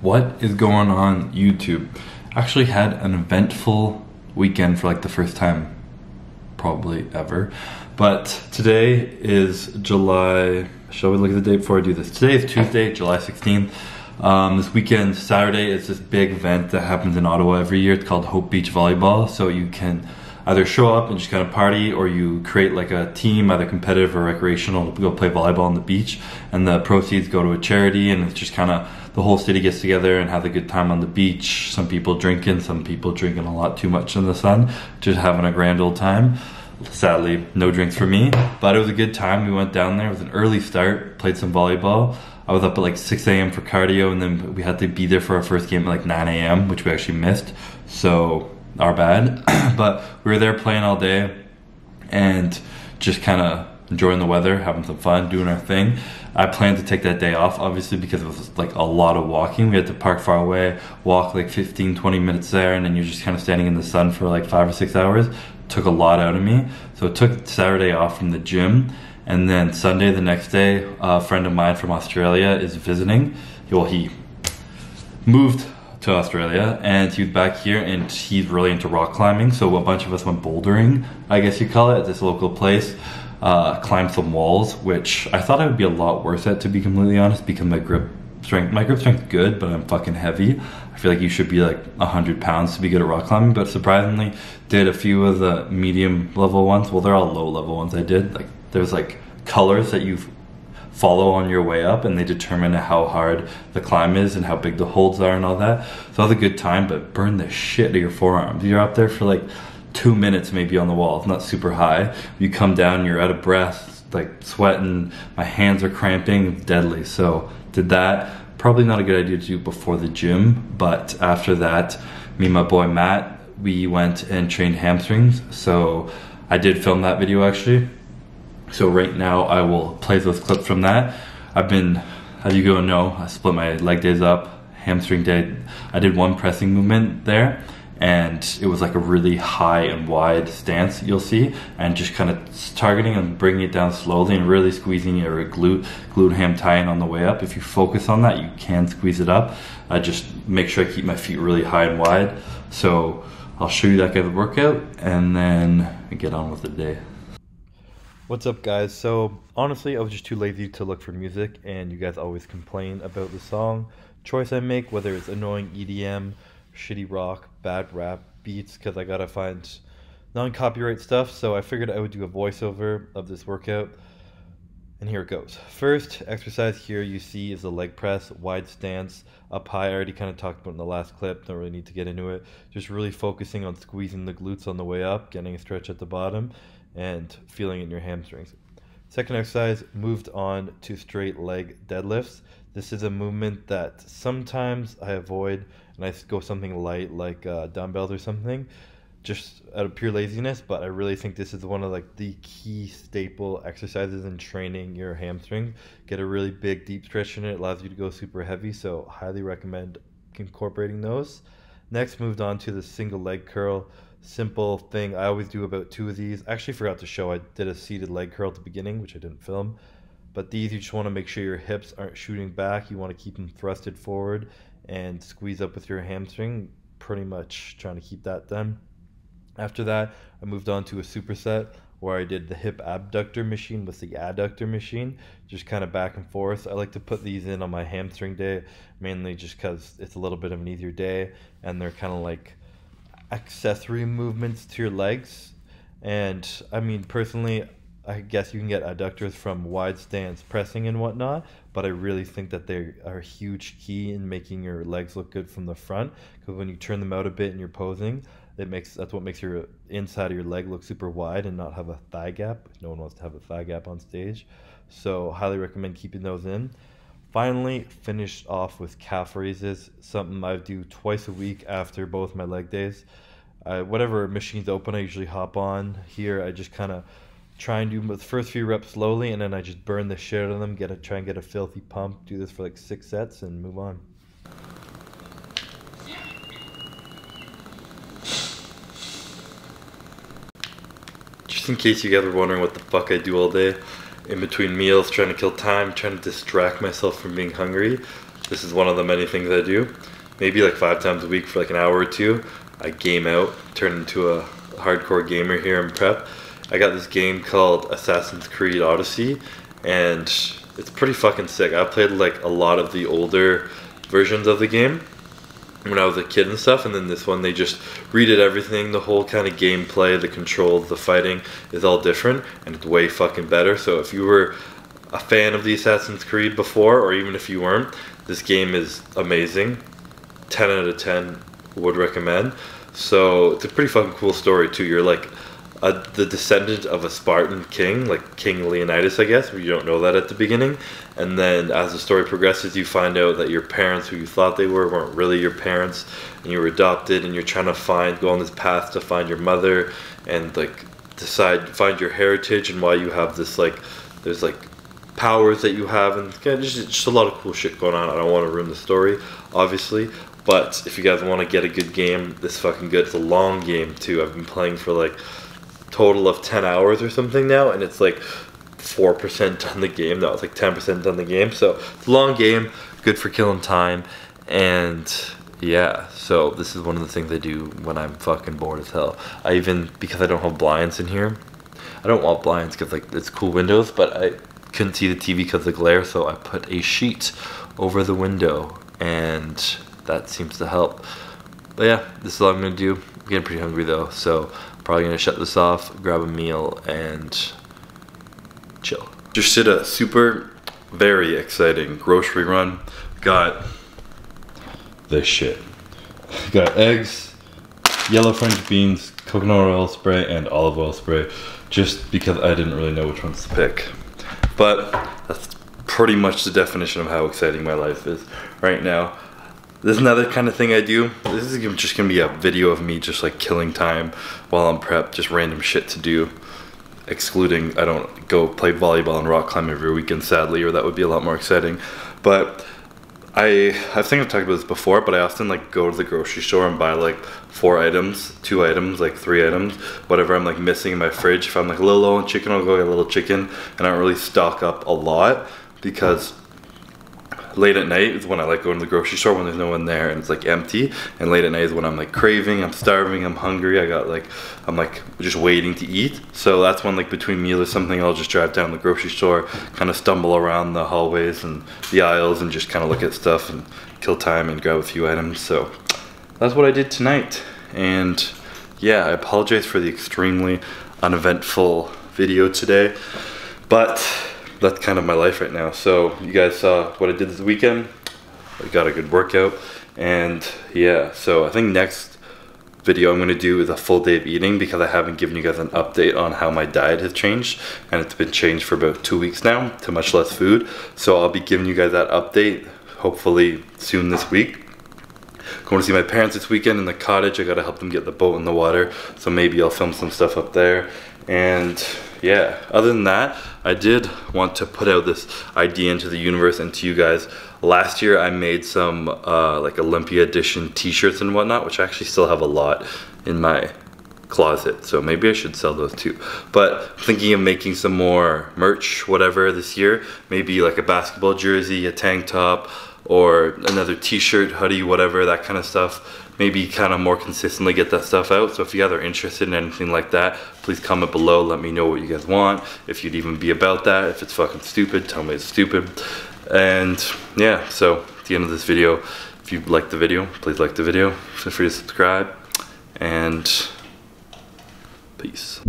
What is going on YouTube? Actually had an eventful weekend for like the first time probably ever. But today is July, shall we look at the date before I do this? Today is Tuesday, July 16th. This weekend, Saturday, is this big event that happens in Ottawa every year. It's called Hope Beach Volleyball. So you can either show up and just kind of party, or you create like a team, either competitive or recreational, to go play volleyball on the beach. And the proceeds go to a charity, and it's just kind of the whole city gets together and have a good time on the beach. Some people drinking a lot too much in the sun, just having a grand old time. Sadly, no drinks for me, but it was a good time. We went down there. It was an early start, played some volleyball. I was up at like 6 a.m. for cardio, and then we had to be there for our first game at like 9 a.m., which we actually missed. So, our bad. But we were there playing all day and just kind of enjoying the weather, having some fun, doing our thing. I planned to take that day off, obviously, because it was like a lot of walking. We had to park far away, walk like 15-20 minutes there, and then you're just kind of standing in the sun for like 5 or 6 hours. Took a lot out of me. So it took Saturday off from the gym, and then Sunday, the next day, a friend of mine from Australia is visiting. Well, he moved to Australia and he's back here, and he's really into rock climbing. So a bunch of us went bouldering, I guess you call it, at this local place. Climbed some walls, which I thought I would be a lot worse at, to be completely honest, because my grip strength good, but I'm fucking heavy. I feel like you should be like 100 pounds to be good at rock climbing, but surprisingly did a few of the medium level ones. Well, they're all low level ones I did. Like there's like colors that you follow on your way up, and they determine how hard the climb is and how big the holds are and all that. So that was a good time, but burn the shit out of your forearms. You're up there for like 2 minutes maybe on the wall. It's not super high. You come down, you're out of breath, like sweating, my hands are cramping, deadly. So did that. Probably not a good idea to do before the gym, but after that, me and my boy Matt, we went and trained hamstrings. So I did film that video actually. So right now I will play those clips from that. I've been, as you go know, I split my leg days up. Hamstring day, I did one pressing movement there, and it was like a really high and wide stance, you'll see, and just kind of targeting and bringing it down slowly and really squeezing your glute ham tie-in on the way up. If you focus on that, you can squeeze it up. I just make sure I keep my feet really high and wide. So I'll show you that kind of workout, and then get on with the day. What's up, guys? So honestly, I was just too lazy to look for music, and you guys always complain about the song choice I make, whether it's annoying EDM, shitty rock, bad rap beats, because I gotta find non-copyright stuff. So I figured I would do a voiceover of this workout, and here it goes. First exercise here you see is a leg press, wide stance, up high. I already kind of talked about in the last clip, don't really need to get into it. Just really focusing on squeezing the glutes on the way up, getting a stretch at the bottom, and feeling in your hamstrings. Second exercise, moved on to straight leg deadlifts. This is a movement that sometimes I avoid, and I go something light like dumbbells or something, just out of pure laziness. But I really think this is one of like the key staple exercises in training your hamstring. Get a really big deep stretch in it, allows you to go super heavy, so highly recommend incorporating those. Next, moved on to the single leg curl. Simple thing, I always do about 2 of these. I actually forgot to show, I did a seated leg curl at the beginning, which I didn't film. But these, you just want to make sure your hips aren't shooting back. You want to keep them thrusted forward and squeeze up with your hamstring. Pretty much trying to keep that done. After that, I moved on to a superset where I did the hip abductor machine with the adductor machine, just kind of back and forth. I like to put these in on my hamstring day, mainly just because it's a little bit of an easier day, and they're kind of like accessory movements to your legs. And I mean, personally, I guess you can get adductors from wide stance pressing and whatnot, but I really think that they are a huge key in making your legs look good from the front, because when you turn them out a bit and you're posing, that's what makes your inside of your leg look super wide and not have a thigh gap. No one wants to have a thigh gap on stage, so highly recommend keeping those in. Finally, finished off with calf raises, something I do twice a week after both my leg days. Whatever machine's open, I usually hop on. Here, I just kind of try and do the first few reps slowly, and then I just burn the shit out of them, try and get a filthy pump. Do this for like 6 sets and move on. Just in case you guys were wondering what the fuck I do all day, in between meals, trying to kill time, trying to distract myself from being hungry, This is one of the many things I do. Maybe like 5 times a week for like an hour or two. I game out, turn into a hardcore gamer here in prep. I got this game called Assassin's Creed Odyssey, and it's pretty fucking sick. I played like a lot of the older versions of the game when I was a kid and stuff, and then this one they just redid everything. The whole kind of gameplay, the controls, the fighting is all different, and it's way fucking better. So if you were a fan of the Assassin's Creed before, or even if you weren't, this game is amazing. 10 out of 10 would recommend. So it's a pretty fucking cool story too. You're like the descendant of a Spartan king, like King Leonidas, I guess, but you don't know that at the beginning. And then as the story progresses, you find out that your parents, who you thought they were, weren't really your parents, and you were adopted, and you're trying to go on this path to find your mother, and like find your heritage, and why you have this, like, there's like powers that you have, and just a lot of cool shit going on. I don't want to ruin the story, obviously, but if you guys want to get a good game, this is fucking good. It's a long game too. I've been playing for like total of 10 hours or something now, and it's like 4% done the game. That was like 10% done the game. So it's a long game, good for killing time. And yeah, so this is one of the things I do when I'm fucking bored as hell. Because I don't have blinds in here, I don't want blinds because like it's cool windows, but I couldn't see the TV because of the glare, so I put a sheet over the window, and that seems to help. But yeah, this is all I'm gonna do. I'm getting pretty hungry though, so probably gonna shut this off, grab a meal, and chill. Just did a very exciting grocery run. Got this shit. Got eggs, yellow French beans, coconut oil spray, and olive oil spray, just because I didn't really know which ones to pick. But that's pretty much the definition of how exciting my life is right now. There's another kind of thing I do. This is just gonna be a video of me just like killing time while I'm prepped, just random shit to do. Excluding, I don't go play volleyball and rock climb every weekend, sadly, or that would be a lot more exciting. But I think I've talked about this before, but I often like go to the grocery store and buy like 4 items, 2 items, like 3 items, whatever I'm like missing in my fridge. If I'm like a little low on chicken, I'll go get a little chicken, and I don't really stock up a lot because late at night is when I like going to the grocery store when there's no one there and it's like empty, and late at night is when I'm like craving, I'm starving, I'm hungry, I'm like just waiting to eat. So that's when like between meals or something, I'll just drive down the grocery store, kind of stumble around the hallways and the aisles and just kind of look at stuff and kill time and grab a few items. So that's what I did tonight. And yeah, I apologize for the extremely uneventful video today, but that's kind of my life right now. So you guys saw what I did this weekend. I got a good workout, and yeah, so I think next video I'm going to do is a full day of eating, because I haven't given you guys an update on how my diet has changed, and it's been changed for about 2 weeks now to much less food. So I'll be giving you guys that update hopefully soon this week. Going to see my parents this weekend in the cottage. I got to help them get the boat in the water, so maybe I'll film some stuff up there. And yeah, other than that, I did want to put out this idea into the universe and to you guys. Last year I made some like Olympia edition t-shirts and whatnot, which I actually still have a lot in my closet, so maybe I should sell those too. But I'm thinking of making some more merch, whatever, this year. Maybe like a basketball jersey, a tank top, or another t-shirt, hoodie, whatever, that kind of stuff. Maybe kind of more consistently get that stuff out. So if you guys are interested in anything like that, please comment below, let me know what you guys want, if you'd even be about that. If it's fucking stupid, tell me it's stupid. And yeah, so at the end of this video, if you liked the video, please like the video, feel free to subscribe, and peace.